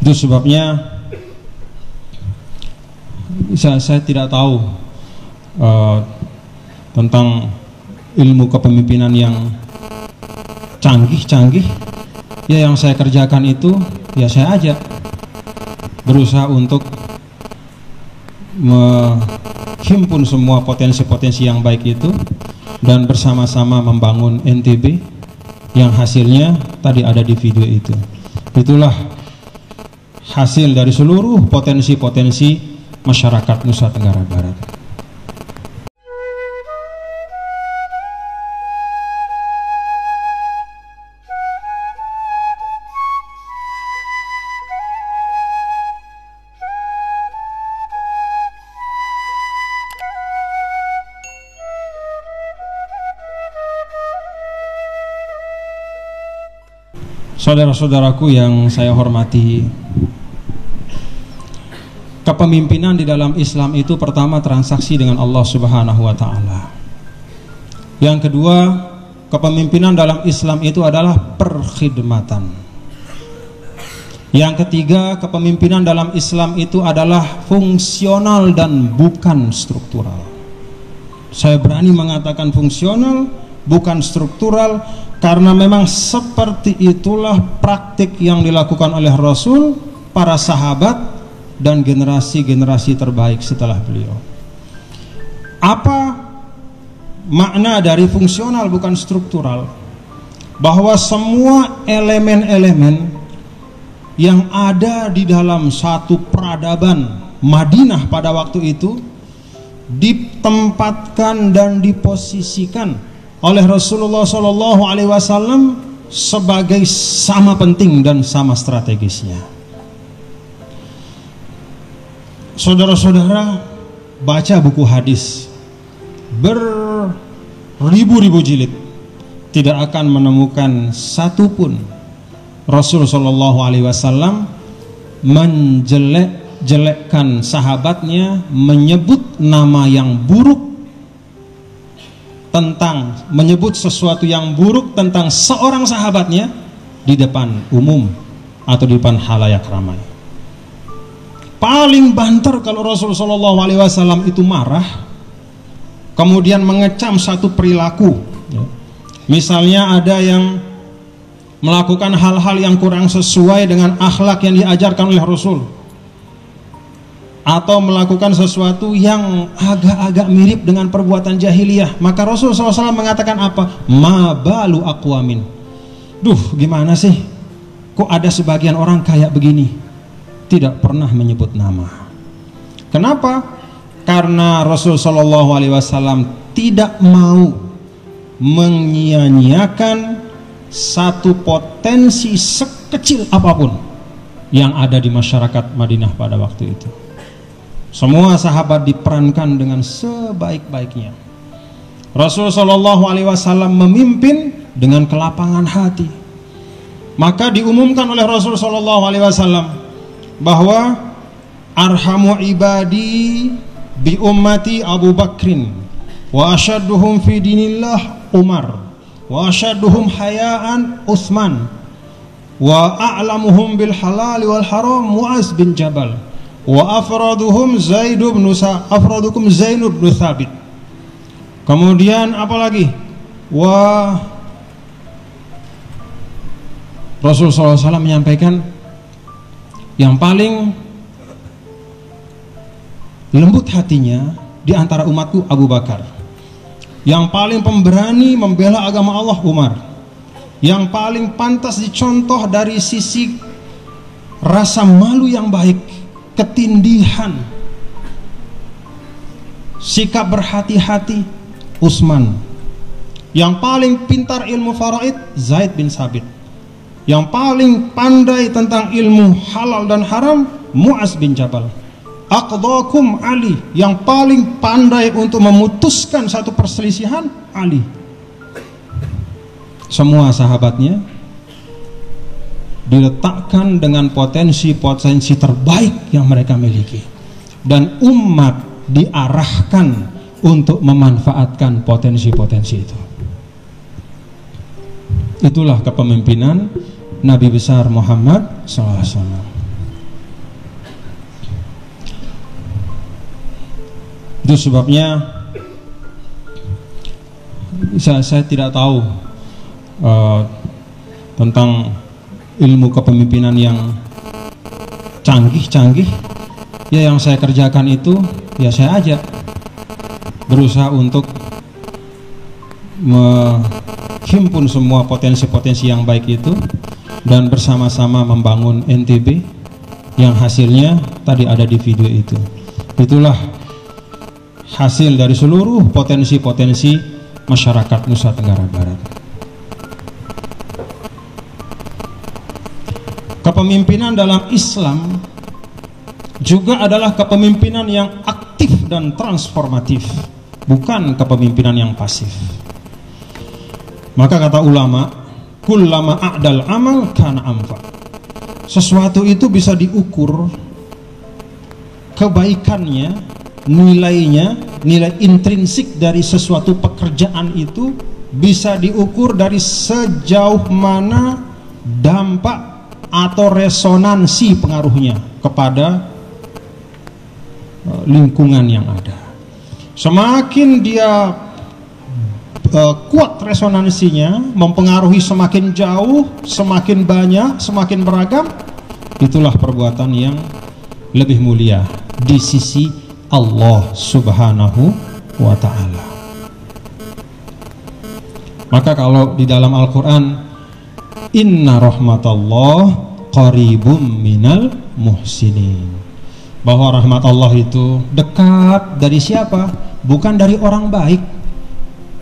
Itu sebabnya saya tidak tahu tentang ilmu kepemimpinan yang canggih-canggih. Ya, yang saya kerjakan itu ya saya ajak, berusaha untuk menghimpun semua potensi-potensi yang baik itu dan bersama-sama membangun NTB yang hasilnya tadi ada di video itu. Itulah hasil dari seluruh potensi-potensi masyarakat Nusa Tenggara Barat. Saudara-saudaraku yang saya hormati, kepemimpinan di dalam Islam itu pertama transaksi dengan Allah Subhanahu wa taala. Yang kedua, kepemimpinan dalam Islam itu adalah perkhidmatan. Yang ketiga, kepemimpinan dalam Islam itu adalah fungsional dan bukan struktural. Saya berani mengatakan fungsional, bukan struktural, karena memang seperti itulah praktik yang dilakukan oleh Rasul, para sahabat, dan generasi-generasi terbaik setelah beliau. Apa makna dari fungsional bukan struktural? Bahwa semua elemen-elemen yang ada di dalam satu peradaban Madinah pada waktu itu ditempatkan dan diposisikan oleh Rasulullah SAW sebagai sama penting dan sama strategisnya. Saudara-saudara, baca buku hadis beribu-ribu jilid, tidak akan menemukan satupun Rasul SAW menjelek-jelekkan sahabatnya, menyebut nama yang buruk menyebut sesuatu yang buruk tentang seorang sahabatnya di depan umum atau di depan halayak ramai. Paling banter kalau Rasulullah SAW itu marah, kemudian mengecam satu perilaku. Misalnya ada yang melakukan hal-hal yang kurang sesuai dengan akhlak yang diajarkan oleh Rasul, atau melakukan sesuatu yang agak-agak mirip dengan perbuatan jahiliyah, maka Rasulullah SAW mengatakan apa? Ma balu aqwamin. Duh, gimana sih? Kok ada sebagian orang kayak begini? Tidak pernah menyebut nama. Kenapa? Karena Rasulullah SAW tidak mau menyia-nyiakan satu potensi sekecil apapun yang ada di masyarakat Madinah pada waktu itu. Semua sahabat diperankan dengan sebaik-baiknya. Rasulullah SAW memimpin dengan kelapangan hati. Maka diumumkan oleh Rasulullah SAW bahwa arhamu ibadi bi ummati Abu Bakrin wa asyadduhum fi dinillah Umar wa asyadduhum hayaan Utsman wa a'lamuhum bil halal wal haram Mu'az bin Jabal wa afradukum Zaid bin Thabit. Kemudian apalagi? Rasulullah SAW menyampaikan yang paling lembut hatinya di antara umatku Abu Bakar, yang paling pemberani membela agama Allah Umar, yang paling pantas dicontoh dari sisi rasa malu yang baik, ketindihan, sikap berhati-hati Utsman, yang paling pintar ilmu faraid Zaid bin Thabit, yang paling pandai tentang ilmu halal dan haram Mu'az bin Jabal, aqdakum Ali, yang paling pandai untuk memutuskan satu perselisihan Ali. Semua sahabatnya diletakkan dengan potensi-potensi terbaik yang mereka miliki, dan umat diarahkan untuk memanfaatkan potensi-potensi itu. Itulah kepemimpinan Nabi besar Muhammad SAW. Itu sebabnya saya tidak tahu tentang ilmu kepemimpinan yang canggih-canggih. Ya, yang saya kerjakan itu ya saya ajak berusaha untuk menghimpun semua potensi-potensi yang baik itu dan bersama-sama membangun NTB yang hasilnya tadi ada di video itu. Itulah hasil dari seluruh potensi-potensi masyarakat Nusa Tenggara Barat. Kepemimpinan dalam Islam juga adalah kepemimpinan yang aktif dan transformatif, bukan kepemimpinan yang pasif. Maka kata ulama, kullama a'dal amal kana amfa. Sesuatu itu bisa diukur kebaikannya, nilainya, nilai intrinsik dari sesuatu pekerjaan itu bisa diukur dari sejauh mana dampak atau resonansi pengaruhnya kepada lingkungan yang ada. Semakin dia kuat resonansinya, mempengaruhi semakin jauh, semakin banyak, semakin beragam, itulah perbuatan yang lebih mulia di sisi Allah Subhanahu wa ta'ala. Maka kalau di dalam Al-Quran, inna rahmatallah qaribum minal muhsinin, bahwa rahmat Allah itu dekat dari siapa? Bukan dari orang baik,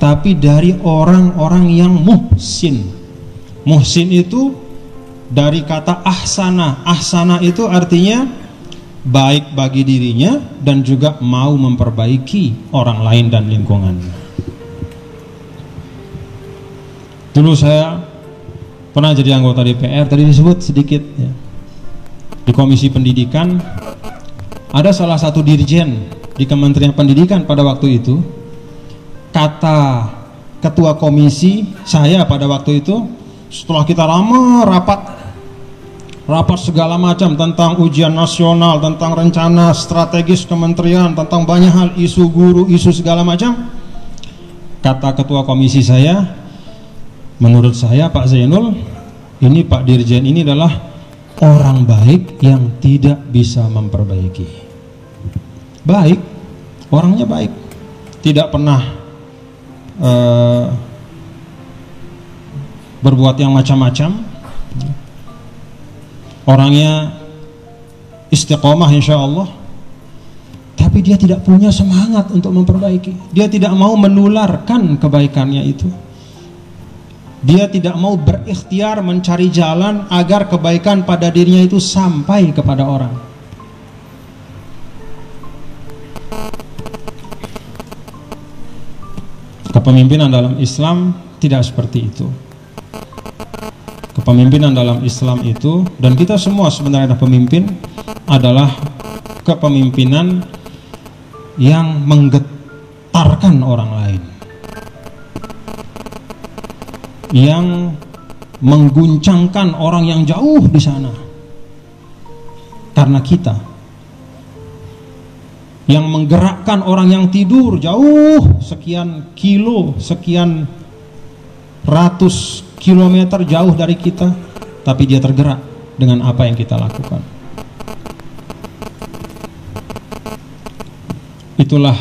tapi dari orang-orang yang muhsin. Muhsin itu dari kata ahsana. Ahsana itu artinya baik bagi dirinya dan juga mau memperbaiki orang lain dan lingkungannya. Dulu saya pernah jadi anggota DPR, tadi disebut sedikit ya. Di Komisi Pendidikan ada salah satu dirjen di Kementerian Pendidikan pada waktu itu. Kata ketua komisi saya pada waktu itu, setelah kita lama rapat segala macam tentang ujian nasional, tentang rencana strategis kementerian, tentang banyak hal, isu guru, isu segala macam, kata ketua komisi saya, menurut saya Pak Zainul, ini Pak Dirjen ini adalah orang baik yang tidak bisa memperbaiki. Baik, orangnya baik, tidak pernah berbuat yang macam-macam, orangnya istiqomah insya Allah, tapi dia tidak punya semangat untuk memperbaiki. Dia tidak mau menularkan kebaikannya itu. Dia tidak mau berikhtiar mencari jalan agar kebaikan pada dirinya itu sampai kepada orang. Kepemimpinan dalam Islam tidak seperti itu. Kepemimpinan dalam Islam itu, dan kita semua sebenarnya pemimpin, adalah kepemimpinan yang menggetarkan orang lain, yang mengguncangkan orang yang jauh di sana karena kita, yang menggerakkan orang yang tidur jauh sekian kilo, sekian ratus kilometer jauh dari kita, tapi dia tergerak dengan apa yang kita lakukan. Itulah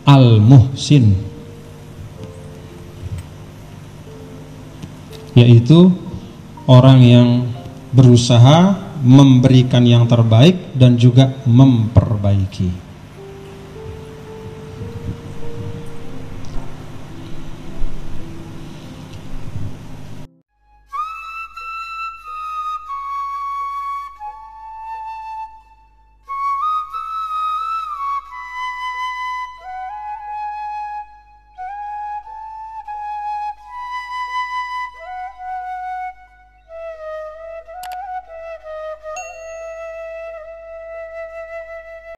al-muhsin, yaitu orang yang berusaha memberikan yang terbaik dan juga memperbaiki.